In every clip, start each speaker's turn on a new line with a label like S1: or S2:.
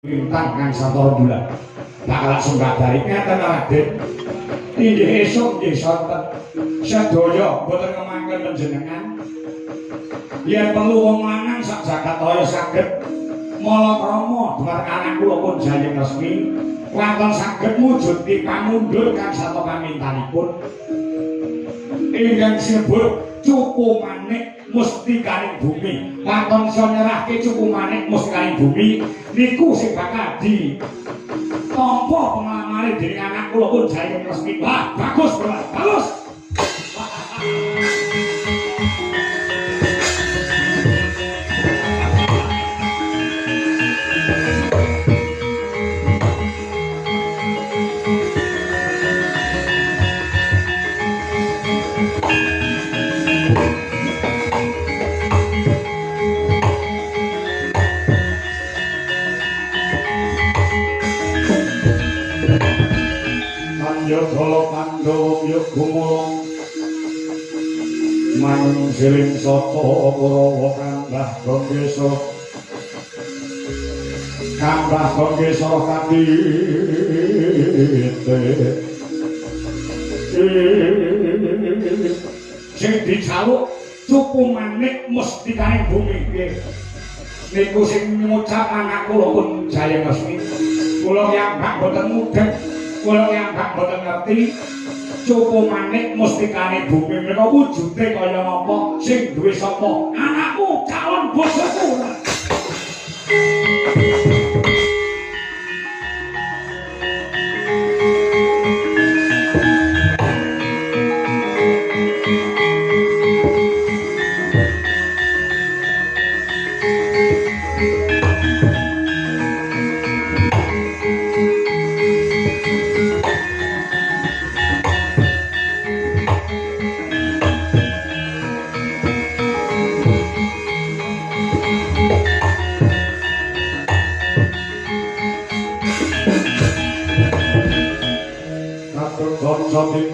S1: lintang kang santara bulan bakal sembadari ngeten Raden inggih esuk nggih sonten sedaya boten kemangken panjenengan yen perlu wong lanang sak jagat raya saged malakrama dhumateng anak kula pun Jayeng Resmi wonten saged mujuti pamundur kang sarta pamintanipun ingkang sinebut Cupu Manik Mustikaning Bumi wonten isa nyerahke Cupu Manik Mustikaning Bumi niku sing bakal di tampa pengalamane dening anak kula pun Jayeng Resmi. Wah, bagus, bagus. Kala Pandhawa ya gumulung manung siling sata Kurawa Kambah Gangesa Kambah Gangesa kadite sing dicaluk Cupu Manik Mustikaning Bumi niku sing ngucap anak kula pun Jayeng Resmi kula yang boten mudeng kula yang boten ngerti Cupu Manik Mustikaning Bumi menika wujude kaya napa sing duwe sapa anakmu calon bojoku. Samping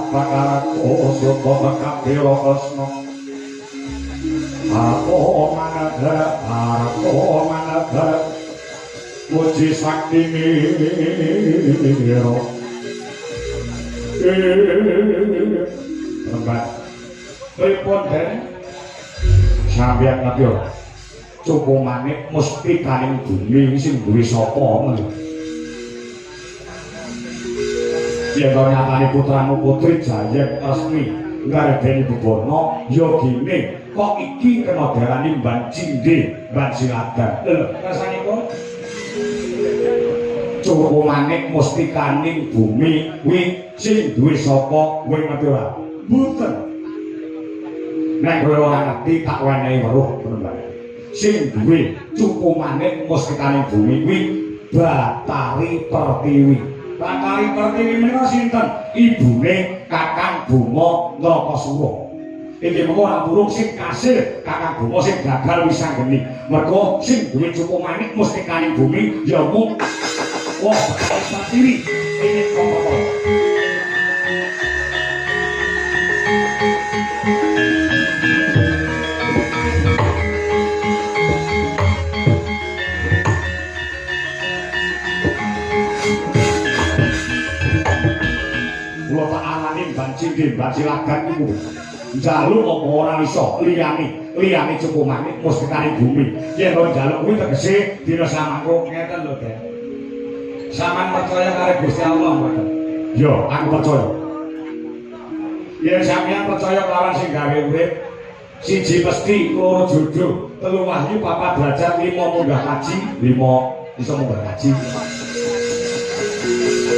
S1: pakaraku supa kapiro kosmo Ako manadha Puji sakti miro Tempat pripun den sampeyan ngerti Cupu Manik Mustikaning Bumi sing duwe sapa yen nyatane putramu putri Jayeng Resmi ngardeni bebono ya gene kok iki kena darani Mban Cindhe Mban Siladan lho rasane kok Cupu Manik Mustikaning Bumi kuwi sing duwe sapa kowe ngerti ora mboten nek kowe ora ngerti tak wenehi weruh penembakan sing duwe Cupu Manik Mustikaning Bumi kuwi Batari Pertiwi. Batari Pertiwi menika sinten? Ibune Kakang Buma Nrakasura. Iki mengko ora burung sing kasil Kakang Buma sing gagal wisanggeni. Mergo sing duwe Cupu Manik Mustikaning Bumi ya mung Batari Pertiwi. Iki apa-apa. Mban Cindhe Mban Silagan iku njaluk apa ora iso liyane Cupu Manik Mustikaning Bumi yen ora njaluk kuwi tegese dina samangko ngeten lho Den sampean percaya karo Gusti Allah mboten yo aku percaya yen sampeyan percaya kelawan sing gawe urip siji mesti loro jodoh telu wahyu papat derajat 5 munggah kaji 5 iso munggah kaji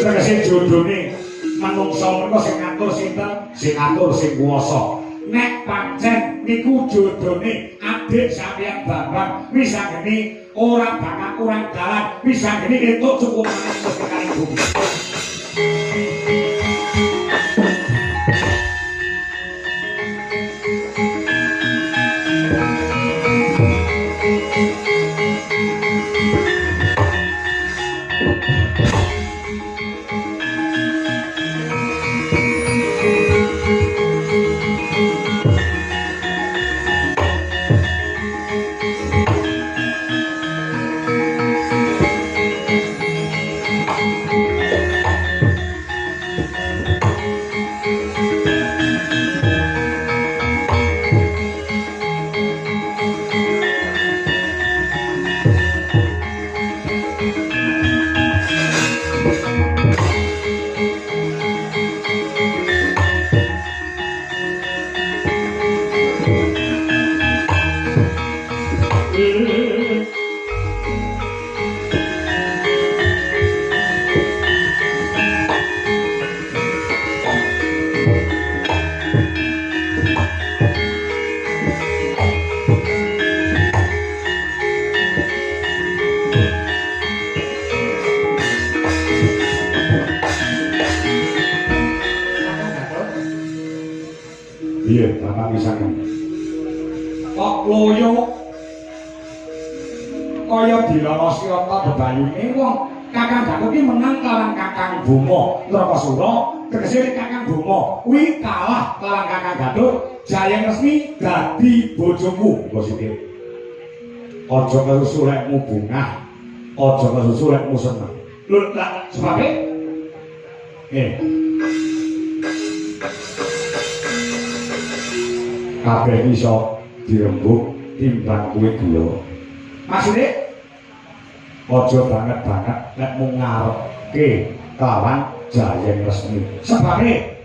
S1: tegese jodhone manungsa menika sing ngatur sinten sing ngatur sing kuwasa nek pancen niku jodhone adik sampeyan Bambang misanggeni ora bakal kurang dalan misanggeni entuk Cupu Manik Mustikaning Bumi dilolosi apa bebayune wong Kakang Gatot iki menang kelawan Kakang Bima Nrakasura, tegese Kakang Bima kuwi kalah kelawan Kakang Gatot, Jayeng Resmi dadi bojomu, positif. Aja kesusu lekmu bungah, aja kesusu lekmu seneng. Lho, lah sebabe? Kabeh iso dirembuk timbang kuwi gula. Maksude aja banget-banget nek mung ngarepke kelawan Jayeng Resmi. Sebabe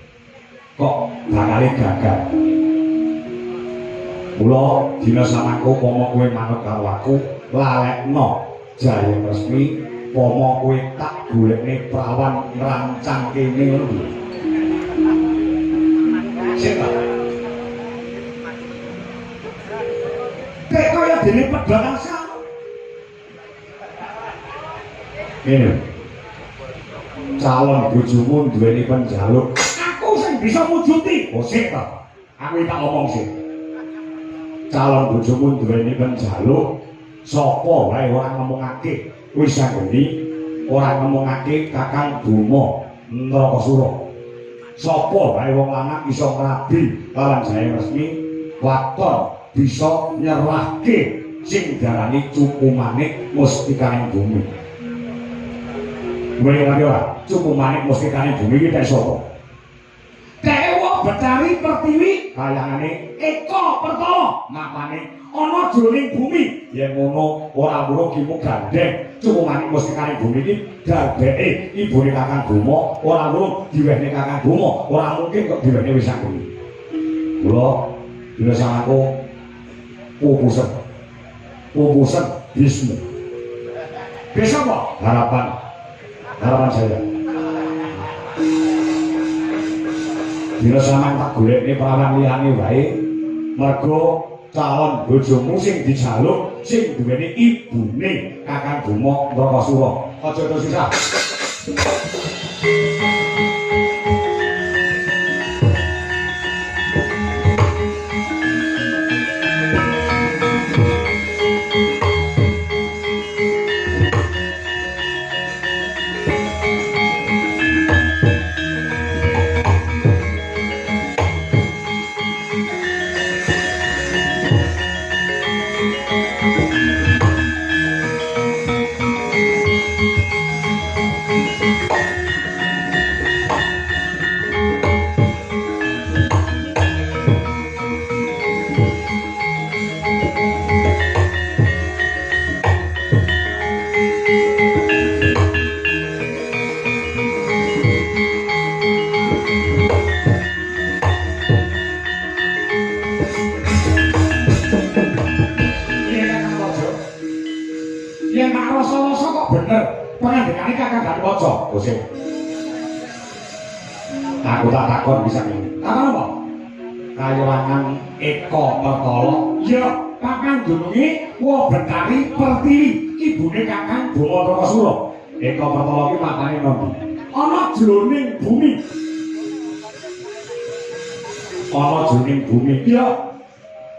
S1: kok bakal gagal. Mula dina samangko pomo kowe manut karo aku, lalekno Jayeng Resmi, pomo kowe tak golekne prawan ngrancang kene ngono. Sik ta? Kayak kaya dene pedang sama. Ini calon bojomu duweni penjaluk. Aku sing bisa mujuti. Oh sik ta. Aku tak ngomong sik. Calon bojomu duweni penjaluk. Sapa wae ora ngomongake wis anggeni ora ngomongake Kakang Bima Nrakasura. Sapa wae wong lanang iso ngrabi kalawan Jayeng Resmi waton bisa nyerahke sing darani Cupu Manik Mustikaning Bumi. Kowe ngerti ora? Cupu Manik Mustikaning Bumi iki tek sapa? Dewa Betari Pertiwi kayangane Eka Pertala mapane ana jroning bumi. Yen ngono ora mung kimu gandeng Cupu Manik Mustikaning Bumi iki darbeke ibune Kakang Bima, ora mung diwehne Kakang Bima, ora mungkin kok diwehne wis aku. Kula dina samangko pupusan Bismu. Bisa apa? Harapan saya. Dina samang tak golekne prawan liyane wae, mergo calon bojomu sing dijaluk sing duweni ibune Kakang Bima Nrakasura. Aja terus susah. Aku tak takon bisa ini. Takon apa? Kayangan Eka Pertala. Ya, Kakang dununge Wa Betari Pertiwi, ibune Kakang Bima Nrakasura. Eka Pertala iki matane nondi? Ana jroning bumi. Ana jroning bumi. Ya.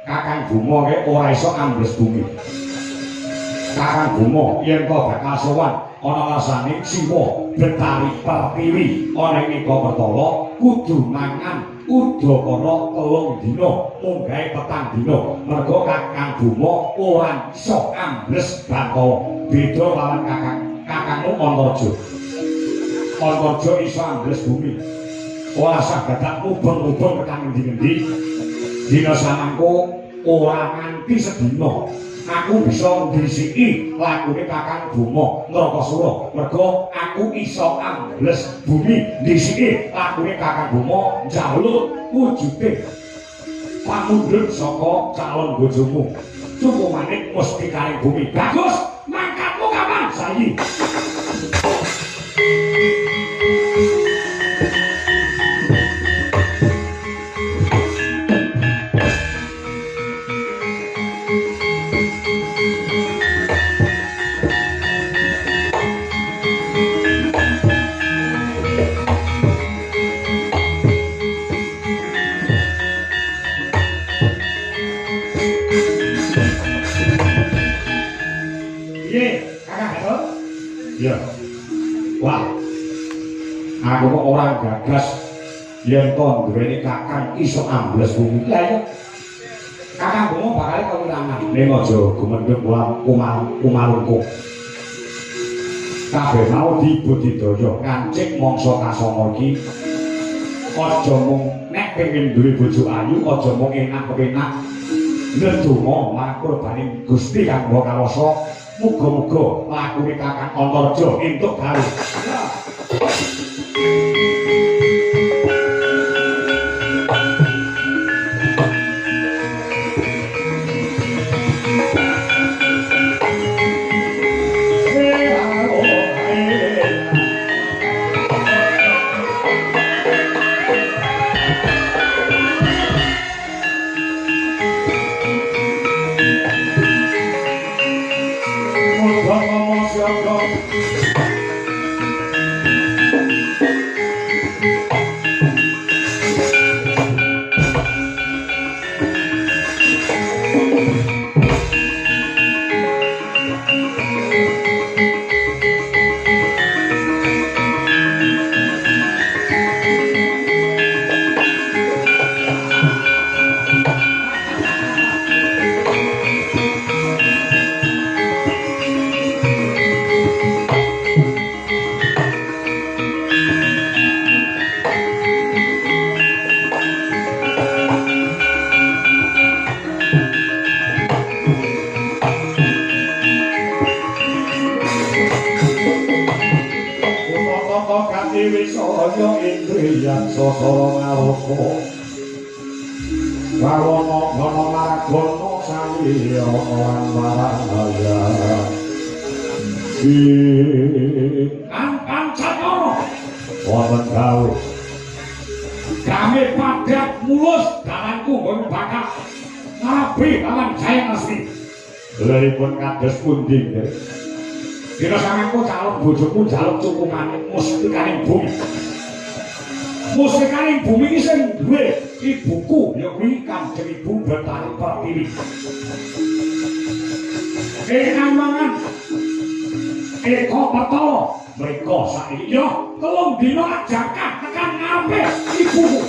S1: Kakang Bima ki ora iso ambles bumi. Kakang Bima yen to bakal sowan ana rasane Siwa Betari Pertiwi ana ing Eka Pertala kudu mangan udakara 3 dina munggahe 4 dina mergo Kakang Bima ora iso ambles Bathara beda kalawan kakangmu Antarja. Antarja iso ambles bumi ora saged mubeng-mubeng tekan endi-endi dina samangko ora nganti sedina aku bisa ndrisiki lakune Kakang Bima Nrakasura mergo aku iso ambles bumi ndrisiki lakune Kakang Bima njaluk wujude pamundhut saka calon bojomu Cupu Manik Mustikaning Bumi. Bagus, mangkatmu kapan? Saiki. Ya. Wah. Aku kok ora gagas yen to duweni kakang iso ambles bumi. Lah ya. Kakang bomo bakal kewirangan. Ning aja gumendhek kumalungkung. Kabeh mau dibudidaya ngancik mangsa kasana iki. Aja mung nek pengin duwe bojo ayu, aja mung enak-enak. Ndedonga makurbaning Gusti Kang Maha Kawasa, muga-muga lakune Kakang Antareja entuk gawe. Wisaya indriyan sasara ngarupa wawana gana maragana sawiya lan marahaya Kang Cakara wonten gawe kami padat mulus dalanku nggon bakal ngabi alam jaya asli lelipun kados pundi dina samengko calon bojoku jaluk cukupane musikaning bumi. Musikaning bumi iki sing duwe ibuku ya kuwi Kanjeng Ibu Betari Pertiwi. Mangan Eko Petala mriko saiki ya telung dina jangkah tekan ngampe ibuku.